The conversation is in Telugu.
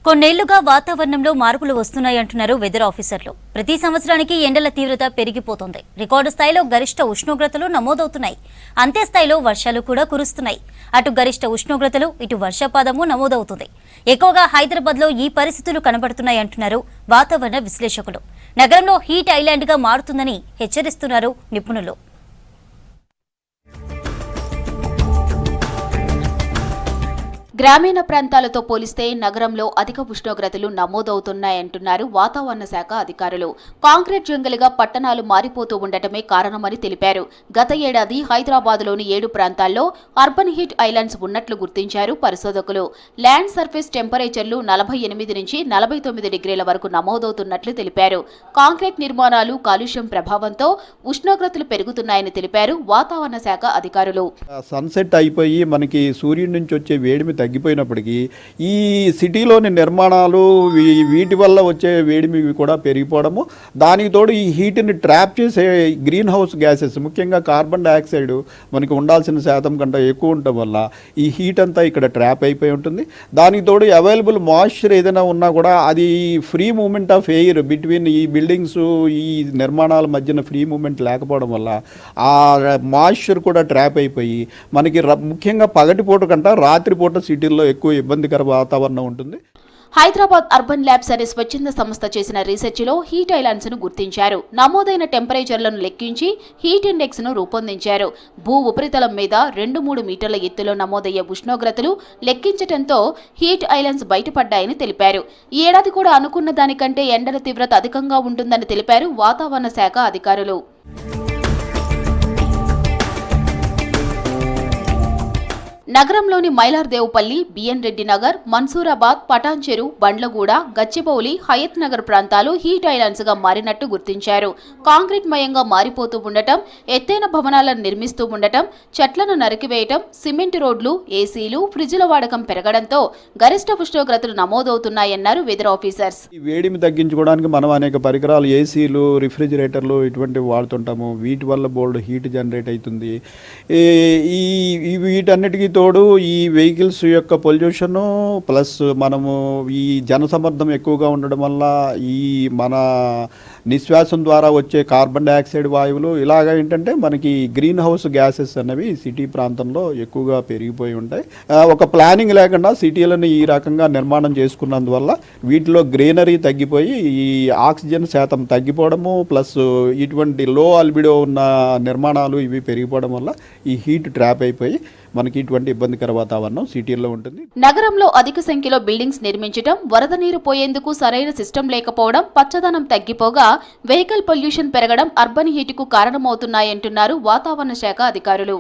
కొన్నేళ్లుగా వాతావరణంలో మార్పులు వస్తున్నాయంటున్నారు వెదర్ ఆఫీసర్లు. ప్రతి సంవత్సరానికి ఎండల తీవ్రత పెరిగిపోతోంది. రికార్డు స్థాయిలో గరిష్ట ఉష్ణోగ్రతలు నమోదవుతున్నాయి. అంతే స్థాయిలో వర్షాలు కూడా కురుస్తున్నాయి. అటు గరిష్ట ఉష్ణోగ్రతలు, ఇటు వర్షపాతము నమోదవుతుంది. ఎక్కువగా హైదరాబాద్లో ఈ పరిస్థితులు కనబడుతున్నాయంటున్నారు వాతావరణ విశ్లేషకులు. నగరంలో హీట్ ఐలాండ్గా మారుతుందని హెచ్చరిస్తున్నారు నిపుణులు. గ్రామీణ ప్రాంతాలతో పోలిస్తే నగరంలో అధిక ఉష్ణోగ్రతలు నమోదవుతున్నాయంటున్నారు వాతావరణ శాఖ అధికారులు. కాంక్రీట్ జంగలుగా పట్టణాలు మారిపోతూ ఉండటమే కారణమని తెలిపారు. గత ఏడాది హైదరాబాద్లోని 7 ప్రాంతాల్లో అర్బన్ హీట్ ఐలాండ్స్ ఉన్నట్లు గుర్తించారు పరిశోధకులు. ల్యాండ్ సర్ఫేస్ టెంపరేచర్లు 48 నుంచి 49 డిగ్రీల వరకు నమోదవుతున్నట్లు తెలిపారు. కాంక్రీట్ నిర్మాణాలు, కాలుష్యం ప్రభావంతో ఉష్ణోగ్రతలు పెరుగుతున్నాయని తెలిపారు వాతావరణ శాఖ అధికారులు. సన్సెట్ అయిపోయి మనకి సూర్యుడి నుంచి వచ్చే వేడిమి తగ్గిపోయినప్పటికీ ఈ సిటీలోని నిర్మాణాలు వీటి వల్ల వచ్చే వేడిమి కూడా పెరిగిపోవడము, దానికి తోడు ఈ హీట్ని ట్రాప్ చేసే గ్రీన్ హౌస్ గ్యాసెస్, ముఖ్యంగా కార్బన్ డైఆక్సైడ్ మనకి ఉండాల్సిన శాతం కంటే ఎక్కువ ఉండటం వల్ల ఈ హీట్ అంతా ఇక్కడ ట్రాప్ అయిపోయి ఉంటుంది. దానికి తోడు అవైలబుల్ మాయిశ్చర్ ఏదైనా ఉన్నా కూడా అది free moment of air between ఈ బిల్డింగ్స్, ఈ నిర్మాణాల మధ్యన ఫ్రీ మూమెంట్ లేకపోవడం వల్ల ఆ మాయిశ్చర్ కూడా ట్రాప్ అయిపోయి మనకి ముఖ్యంగా పగటిపూట కంటే రాత్రిపూట సిటీల్లో ఎక్కువ ఇబ్బందికర వాతావరణం ఉంటుంది. హైదరాబాద్ అర్బన్ ల్యాబ్స్ అనే స్వచ్ఛంద సంస్థ చేసిన రీసెర్చ్లో హీట్ ఐలాండ్స్ ను గుర్తించారు. నమోదైన టెంపరేచర్లను లెక్కించి హీట్ ఇండెక్స్ ను రూపొందించారు. భూ ఉపరితలం మీద 2-3 మీటర్ల ఎత్తులో నమోదయ్యే ఉష్ణోగ్రతలు లెక్కించడంతో హీట్ ఐలాండ్స్ బయటపడ్డాయని తెలిపారు. ఈ ఏడాది కూడా అనుకున్న దానికంటే ఎండల తీవ్రత అధికంగా ఉంటుందని తెలిపారు వాతావరణ శాఖ అధికారులు. నగరంలోని మైలార్దేవుపల్లి, బిఎన్ రెడ్డి నగర్, మన్సూరాబాద్, పటాన్చెరు, బండ్లగూడ, గచ్చిబౌలి, హయత్ నగర్ ప్రాంతాలు హీట్ ఐలాండ్స్ గా మారినట్టు గుర్తించారు. కాంక్రీట్ మయంగా మారిపోతూ ఉండటం, ఎత్తైన భవనాలను నిర్మిస్తూ ఉండటం, చెట్లను నరికివేయటం, సిమెంట్ రోడ్లు, ఏసీలు, ఫ్రిడ్జ్ల వాడకం పెరగడంతో గరిష్ట ఉష్ణోగ్రతలు నమోదవుతున్నాయన్నారు వెదర్ ఆఫీసర్స్. ఈ వేడిమి తగ్గించుకోవడానికి మనం అనేక పరికరాలు, ఏసీలు, రిఫ్రిజిరేటర్లు ఇటువంటివి వాడుతుంటాము. వీటి వల్ల బోల్డ్ హీట్ జనరేట్ అవుతుంది. వీటన్నిటికీ తోడు ఈ వెహికల్స్ యొక్క పొల్యూషను ప్లస్ మనము ఈ జనసమర్థం ఎక్కువగా ఉండడం వల్ల ఈ మన నిశ్వాసం ద్వారా వచ్చే కార్బన్ డైఆక్సైడ్ వాయువులు ఇలాగ ఏంటంటే మనకి గ్రీన్ హౌస్ గ్యాసెస్ అనేవి సిటీ ప్రాంతంలో ఎక్కువగా పెరిగిపోయి ఉంటాయి. ఒక ప్లానింగ్ లేకుండా సిటీలను ఈ రకంగా నిర్మాణం చేసుకున్నందువల్ల వీటిలో గ్రీనరీ తగ్గిపోయి ఈ ఆక్సిజన్ శాతం తగ్గిపోవడము ప్లస్ ఇటువంటి లో ఆల్బిడో ఉన్న నిర్మాణాలు ఇవి పెరిగిపోవడం వల్ల ఈ హీట్ ట్రాప్ అయిపోయి మనకి ఇటువంటి ఇబ్బందికర వాతావరణం సిటీల్లో ఉంటుంది. నగరంలో అధిక సంఖ్యలో బిల్డింగ్స్ నిర్మించడం, వరద నీరు పోయేందుకు సరైన సిస్టమ్ లేకపోవడం, పచ్చదనం తగ్గిపోగా వెహికల్ పొల్యూషన్ పెరగడం అర్బన్ హీట్ కు కారణమవుతున్నాయంటున్నారు వాతావరణ శాఖ అధికారులు.